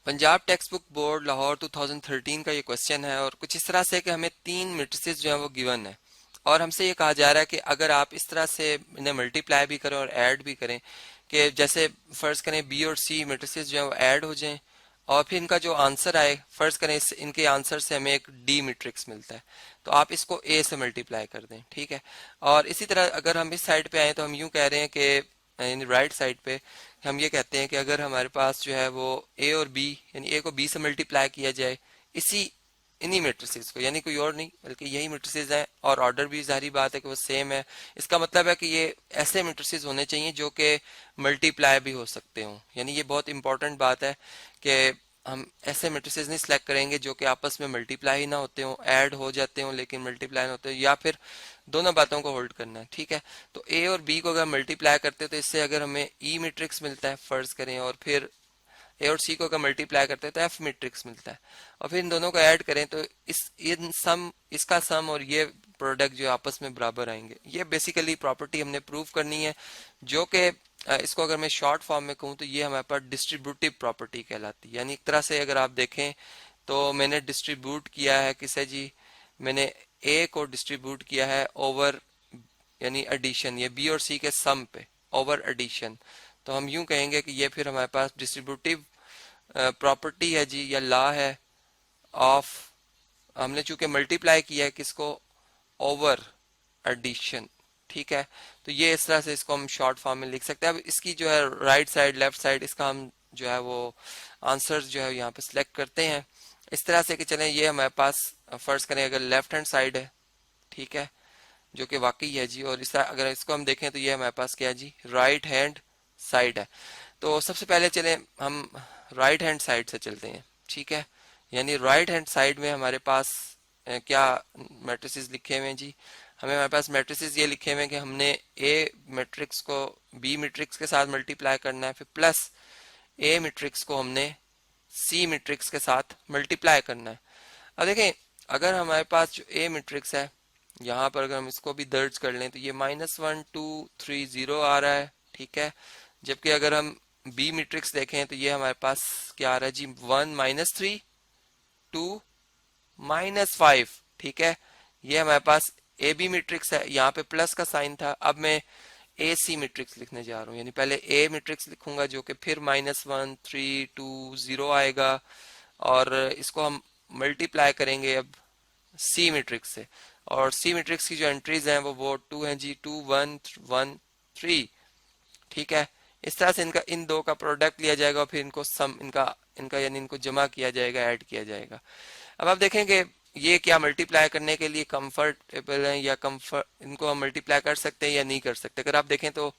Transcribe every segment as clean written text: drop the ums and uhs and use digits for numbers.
Punjab text book board Lahore 2013 का ये question है और कुछ इस तरह से कि हमें तीन मैट्रिसेस जो है वो गिवन है और हमसे ये कहा जा रहा है कि अगर आप इस तरह से इन्हें मल्टीप्लाई भी करें और ऐड भी करें कि जैसे फर्ज करें बी और सी मैट्रिसेस जो है वो ऐड हो जाएं और फिर इनका जो आंसर आए फर्ज करें इनके आंसर से हमें एक डी मैट्रिक्स मिलता है तो आप इसको ए से मल्टीप्लाई कर दें, ठीक है। और इसी तरह अगर हम इस साइड पे आए तो हम यूं कह रहे हैं कि यानी राइट साइड पे हम ये कहते हैं कि अगर हमारे पास जो है वो ए और बी यानी ए को बी से मल्टीप्लाई किया जाए इसी इन्हीं मैट्रिसेस को, यानी कोई और नहीं बल्कि यही मैट्रिसेस हैं और ऑर्डर भी जाहिर बात है कि वो सेम है। इसका मतलब है कि ये ऐसे मैट्रिसेस होने चाहिए जो कि मल्टीप्लाई भी हो सकते हों, यानी ये बहुत इंपॉर्टेंट बात है कि हम ऐसे मैट्रिसेस नहीं सिलेक्ट करेंगे जो कि आपस में मल्टीप्लाई ही ना होते हों, ऐड हो जाते हों लेकिन मल्टीप्लाई ना होते हो, या फिर दोनों बातों को होल्ड करना है, ठीक है। तो ए और बी को अगर मल्टीप्लाई करते हो तो इससे अगर हमें ई मैट्रिक्स मिलता है फर्ज करें, और फिर ए और सी को अगर मल्टीप्लाई करते हैं तो एफ मैट्रिक्स मिलता है, और फिर इन दोनों को ऐड करें तो इसका सम और ये प्रोडक्ट जो आपस में बराबर आएंगे। ये बेसिकली प्रॉपर्टी हमने प्रूव करनी है जो कि इसको अगर मैं शॉर्ट फॉर्म में कहूँ तो ये हमारे पास डिस्ट्रीब्यूटिव प्रॉपर्टी कहलाती है। यानी एक तरह से अगर आप देखें तो मैंने डिस्ट्रीब्यूट किया है किसे जी, मैंने ए को डिस्ट्रीब्यूट किया है ओवर यानी एडिशन, ये बी और सी के सम पे ओवर एडिशन। तो हम यूं कहेंगे कि ये फिर हमारे पास डिस्ट्रीब्यूटिव प्रॉपर्टी है जी, या लॉ है ऑफ, हमने चूंकि मल्टीप्लाई किया है किसको, ओवर एडिशन, ठीक है। तो ये इस तरह से इसको हम शॉर्ट फॉर्म में लिख सकते हैं। अब इसकी जो है राइट साइड लेफ्ट साइड इसका हम जो है वो आंसर जो है यहाँ पे सिलेक्ट करते हैं इस तरह से कि चलें ये हमारे पास फर्ज करें अगर लेफ्ट हैंड साइड है, ठीक है, जो कि वाकई है जी, और इस अगर इसको हम देखें तो ये हमारे पास क्या है जी, राइट हैंड साइड है। तो सबसे पहले चलें हम राइट हैंड साइड से चलते हैं, ठीक है। यानी राइट हैंड साइड में हमारे पास क्या मैट्रिसेस लिखे हुए हैं जी, हमारे पास मैट्रिसेस ये लिखे हुए हैं कि हमने ए मैट्रिक्स को बी मैट्रिक्स के साथ मल्टीप्लाई करना है, फिर प्लस ए मैट्रिक्स को हमने सी मैट्रिक्स के साथ मल्टीप्लाई करना है। अब देखें अगर हमारे पास जो ए मैट्रिक्स है यहाँ पर अगर हम इसको भी दर्ज कर लें तो ये -1 2 3 0 आ रहा है, ठीक है। जबकि अगर हम बी मैट्रिक्स देखें तो ये हमारे पास क्या आ रहा है जी, 1 -3 2 -5, ठीक है। ये हमारे पास ए बी मैट्रिक्स है, यहाँ पे प्लस का साइन था। अब मैं ए सी मैट्रिक्स लिखने जा रहा हूँ, यानी पहले ए मैट्रिक्स लिखूंगा जो कि फिर -1 3 2 0 आएगा, और इसको हम मल्टीप्लाई करेंगे अब सी मैट्रिक्स से, और सी मैट्रिक्स की जो एंट्रीज हैं वो 2 हैं जी, 2 1 1 3, ठीक है। इस तरह से इनका इन दो का प्रोडक्ट लिया जाएगा और फिर इनको सम इनका इनका यानी इनको जमा किया जाएगा, ऐड किया जाएगा। अब आप देखेंगे ये क्या मल्टीप्लाई करने के लिए कंफर्टेबल है, या कंफर्ट इनको हम मल्टीप्लाई कर सकते हैं या नहीं कर सकते। अगर आप देखें तो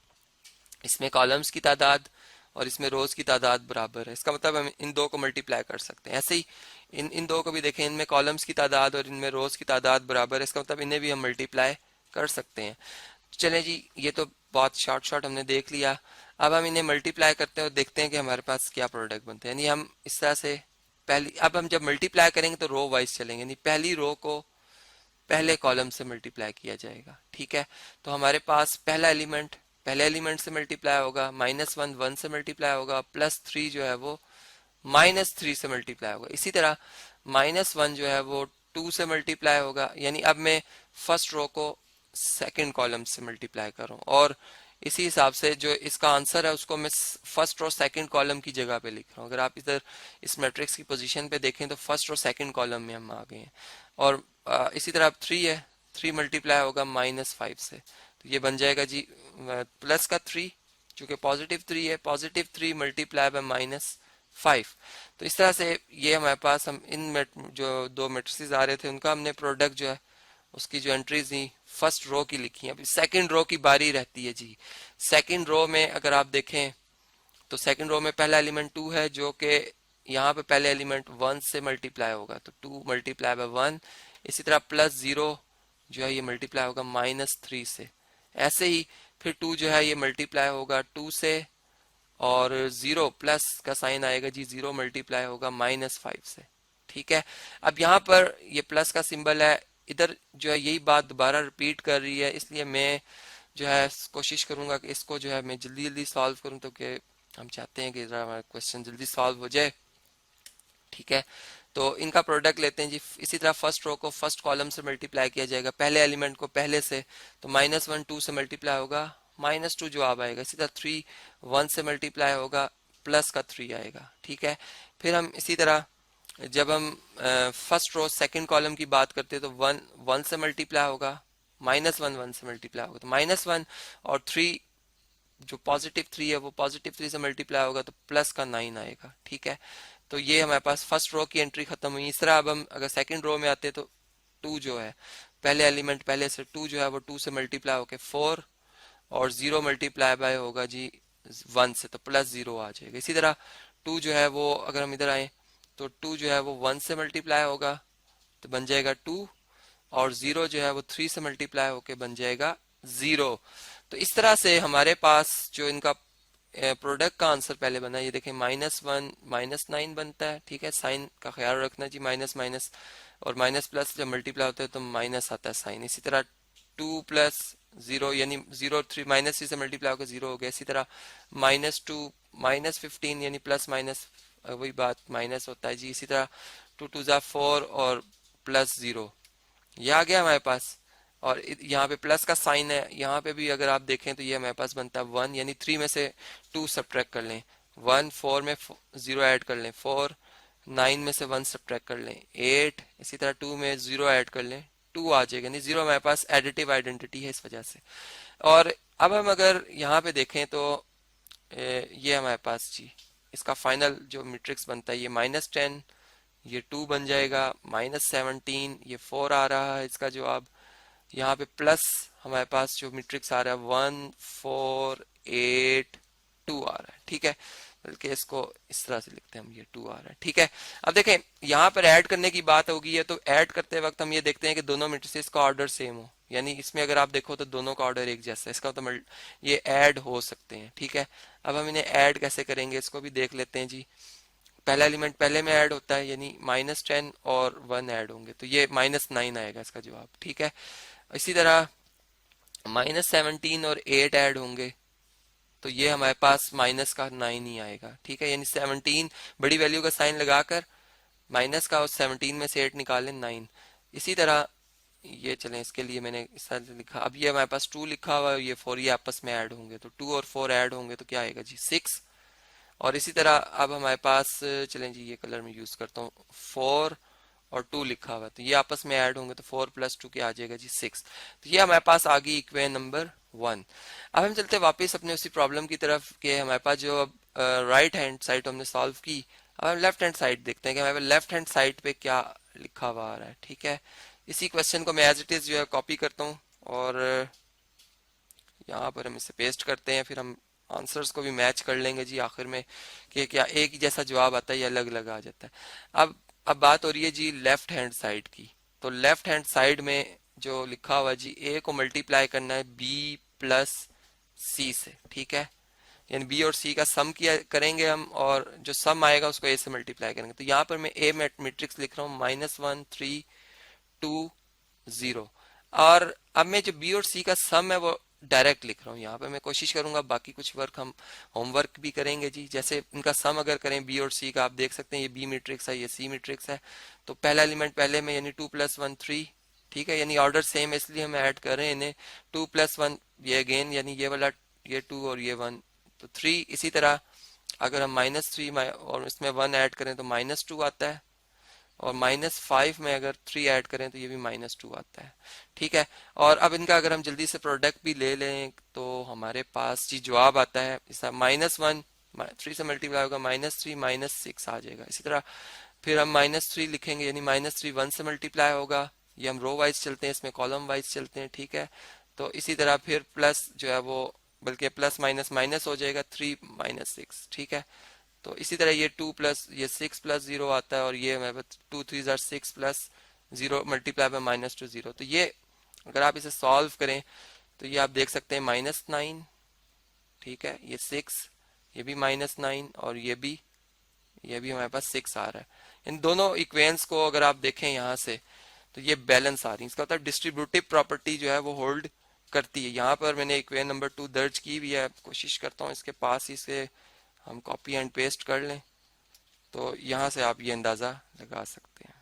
इसमें कॉलम्स की तादाद और इसमें रोज की तादाद बराबर है, इसका मतलब हम इन दो को मल्टीप्लाई कर सकते हैं। ऐसे ही इन दो को भी देखें, इनमें कॉलम्स की तादाद और इनमें रोज की तादाद बराबर है, इसका मतलब इन्हें भी हम मल्टीप्लाई कर सकते हैं। चलें जी, ये तो बहुत शॉर्ट हमने देख लिया। अब हम इन्हें मल्टीप्लाई करते हैं और देखते हैं कि हमारे पास क्या प्रोडक्ट बनते हैं। यानी हम इस तरह से पहली, अब हम जब मल्टीप्लाई करेंगे तो रो वाइज चलेंगे, यानी पहली रो को पहले कॉलम से मल्टीप्लाई किया जाएगा, ठीक है। तो हमारे पास पहला एलिमेंट पहले एलिमेंट से मल्टीप्लाई होगा, -1 1 से मल्टीप्लाई होगा, +3 जो है वो -3 से मल्टीप्लाई होगा। इसी तरह -1 जो है वो 2 से मल्टीप्लाई होगा, यानी अब मैं फर्स्ट रो को सेकंड कॉलम से मल्टीप्लाई कर रहा हूँ, और इसी हिसाब से जो इसका आंसर है उसको मैं फर्स्ट रो सेकंड कॉलम की जगह पे लिख रहा हूँ। अगर आप इधर इस मैट्रिक्स की पोजीशन पे देखें तो फर्स्ट रो सेकंड कॉलम में हम आ गए हैं। और इसी तरह अब 3 है, 3 मल्टीप्लाई होगा -5 से, तो ये बन जाएगा जी प्लस का 3, चूंकि +3 है, +3 मल्टीप्लाई बाय -5। तो इस तरह से ये हमारे पास हम इन जो दो मैट्रिसेस आ रहे थे उनका हमने प्रोडक्ट जो है उसकी जो एंट्रीज थी फर्स्ट रो की लिखी है। अभी सेकंड रो की बारी रहती है जी। सेकंड रो में अगर आप देखें तो सेकंड रो में पहला एलिमेंट 2 है जो कि यहाँ पे पहले एलिमेंट 1 से मल्टीप्लाई होगा, तो 2 मल्टीप्लाई बाय 1। इसी तरह +0 जो है ये मल्टीप्लाई होगा -3 से। ऐसे ही फिर 2 जो है ये मल्टीप्लाई होगा 2 से, और 0 प्लस का साइन आएगा जी, 0 मल्टीप्लाई होगा -5 से, ठीक है। अब यहाँ पर ये प्लस का सिंबल है, इधर जो है यही बात दोबारा रिपीट कर रही है, इसलिए मैं जो है कोशिश करूंगा कि इसको जो है मैं जल्दी जल्दी सॉल्व करूं, तो कि हम चाहते हैं कि हमारा क्वेश्चन जल्दी सॉल्व हो जाए। ठीक है। तो इनका प्रोडक्ट लेते हैं जी। इसी तरह फर्स्ट रो को फर्स्ट कॉलम से मल्टीप्लाई किया जाएगा, पहले एलिमेंट को पहले से, तो -1 2 से मल्टीप्लाई होगा, -2 जवाब आएगा। इसी तरह 3 1 से मल्टीप्लाई होगा, प्लस का 3 आएगा। ठीक है। फिर हम इसी तरह जब हम फर्स्ट रो सेकंड कॉलम की बात करते हैं तो 1 1 से मल्टीप्लाई होगा, -1 1 से मल्टीप्लाई होगा, तो -1 और 3 जो +3 है वो +3 से मल्टीप्लाई होगा तो प्लस का 9 आएगा। ठीक है। तो ये हमारे पास फर्स्ट रो की एंट्री खत्म हुई। इस तरह अब हम अगर सेकंड रो में आते हैं तो 2 जो है पहले एलिमेंट पहले से 2 जो है वो 2 से मल्टीप्लाई होके 4 और 0 मल्टीप्लाई बाय होगा जी 1 से, तो +0 आ जाएगा। इसी तरह 2 जो है वो अगर हम इधर आए तो 2 जो है वो 1 से मल्टीप्लाई होगा तो बन जाएगा 2, और 0 जो है वो 3 से मल्टीप्लाई होके बन जाएगा 0। तो इस तरह से हमारे पास जो इनका प्रोडक्ट का आंसर पहले बना, ये देखें -1 -9 बनता है। ठीक है, साइन का ख्याल रखना जी, माइनस माइनस और माइनस प्लस जब मल्टीप्लाई होते हैं तो माइनस आता है साइन। इसी तरह 2 + 0 यानी 0 3 -3 से मल्टीप्लाई होकर 0 हो गया। इसी तरह -2 -15 यानी प्लस माइनस वही बात माइनस होता है जी। इसी तरह 2 2 ज़ा 4 और +0 ये आ गया हमारे पास। और यहाँ पे प्लस का साइन है, यहाँ पे भी अगर आप देखें तो ये हमारे पास बनता है 1, यानी 3 में से 2 सब्ट्रैक्ट कर लें, 1 4 में 0 ऐड कर लें, 4 9 में से 1 सब्ट्रैक्ट कर लें, 8 इसी तरह 2 में 0 ऐड कर लें, 2 आ जाएगा, यानी 0 हमारे पास एडिटिव आइडेंटिटी है इस वजह से। और अब हम अगर यहाँ पे देखें तो ये हमारे पास जी इसका फाइनल जो मैट्रिक्स बनता है ये -10, ये 2 बन जाएगा, -17 ये 4 आ रहा है इसका जवाब। यहाँ पे प्लस हमारे पास जो मैट्रिक्स आ रहा है 1 4 8 2 आ रहा है। ठीक है, बल्कि इसको इस तरह से लिखते हैं हम, ये 2 आ रहा है। ठीक है। अब देखें यहाँ पर ऐड करने की बात होगी है, तो ऐड करते वक्त हम ये देखते हैं कि दोनों मैट्रिसेस का ऑर्डर सेम हो, यानी इसमें अगर आप देखो तो दोनों का ऑर्डर एक जैसा है, इसका तो ये ऐड हो सकते हैं। ठीक है। अब हम इन्हें ऐड कैसे करेंगे इसको भी देख लेते हैं जी। पहला एलिमेंट पहले में ऐड होता है, यानी -10 और 1 ऐड होंगे तो ये -9 आएगा इसका जवाब। ठीक है। इसी तरह -17 और 8 ऐड होंगे तो ये हमारे पास माइनस का 9 ही आएगा। ठीक है, यानी 17 बड़ी वैल्यू का साइन लगाकर माइनस का और 17 में से 8 निकालें 9। इसी तरह ये चलें, इसके लिए मैंने इस तरह से लिखा। अब ये हमारे पास 2 लिखा हुआ है, ये 4 ये आपस में ऐड होंगे तो 2 और 4 ऐड होंगे तो क्या आएगा जी 6। और इसी तरह अब हमारे पास चलें जी, ये कलर में यूज करता हूँ, 4 और 2 लिखा हुआ है तो ये आपस में ऐड होंगे तो 4 + 2 क्या आ जाएगा जी 6। तो ये हमारे पास आ गई इक्वेशन नंबर 1। अब हम चलते हैं वापस अपने उसी प्रॉब्लम की तरफ कि हमारे पास जो अब राइट हैंड साइड हमने सॉल्व की, अब हम लेफ्ट हैंड साइड देखते हैं कि हमारे पास लेफ्ट हैंड साइड पे क्या लिखा हुआ आ रहा है। ठीक है, इसी क्वेश्चन को मैं एज इट इज जो है कॉपी करता हूँ और यहाँ पर हम इसे पेस्ट करते हैं, फिर हम आंसर्स को भी मैच कर लेंगे जी आखिर में कि क्या एक ही जैसा जवाब आता है या अलग अलग आ जाता है। अब बात हो रही है जी लेफ्ट हैंड साइड की। तो लेफ्ट हैंड साइड में जो लिखा हुआ जी ए को मल्टीप्लाई करना है बी प्लस सी से। ठीक है, यानी बी और सी का सम किया करेंगे हम और जो सम आएगा उसको ए से मल्टीप्लाई करेंगे। तो यहाँ पर मैं ए मैट्रिक्स लिख रहा हूँ -1 3 2 0। और अब मैं जो बी और सी का सम है वो डायरेक्ट लिख रहा हूँ यहाँ पे। मैं कोशिश करूंगा, बाकी कुछ वर्क हम होमवर्क भी करेंगे जी। जैसे इनका सम अगर करें बी और सी का, आप देख सकते हैं ये बी मैट्रिक्स है ये सी मैट्रिक्स है, तो पहला एलिमेंट पहले में यानी 2 + 1 3। ठीक है, यानी ऑर्डर सेम है इसलिए हम ऐड कर रहे हैं इन्हें। 2 + 1 ये अगेन यानी ये वाला ये 2 और ये 1 तो 3। इसी तरह अगर हम -3 और इसमें 1 ऐड करें तो -2 आता है, और -5 में अगर 3 ऐड करें तो ये भी -2 आता है। ठीक है, और अब इनका अगर हम जल्दी से प्रोडक्ट भी ले लें तो हमारे पास जी जवाब आता है इसका -1 3 से मल्टीप्लाई होगा -3 -6 आ जाएगा। इसी तरह फिर हम -3 लिखेंगे यानी -3 1 से मल्टीप्लाई होगा। ये हम रो वाइज चलते हैं, इसमें कॉलम वाइज चलते हैं। ठीक है, तो इसी तरह फिर प्लस जो है वो बल्कि प्लस माइनस माइनस हो जाएगा 3 -6। ठीक है, तो इसी तरह ये 2 प्लस ये 6 + 0 आता है, और ये हमारे पास 2 3 ज़ार 6 + 0 मल्टीप्लाई बाय -2 0। तो ये अगर आप इसे सॉल्व करें तो ये आप देख सकते हैं -9। ठीक है, ये 6 ये भी -9 और ये भी हमारे पास 6 आ रहा है। इन दोनों इक्वेशंस को अगर आप देखें यहाँ से तो ये बैलेंस आ रही है। इसका मतलब डिस्ट्रीब्यूटिव प्रॉपर्टी जो है वो होल्ड करती है। यहाँ पर मैंने इक्वेशन नंबर 2 दर्ज की भी है, कोशिश करता हूँ इसके पास ही से हम कॉपी एंड पेस्ट कर लें। तो यहाँ से आप ये अंदाज़ा लगा सकते हैं।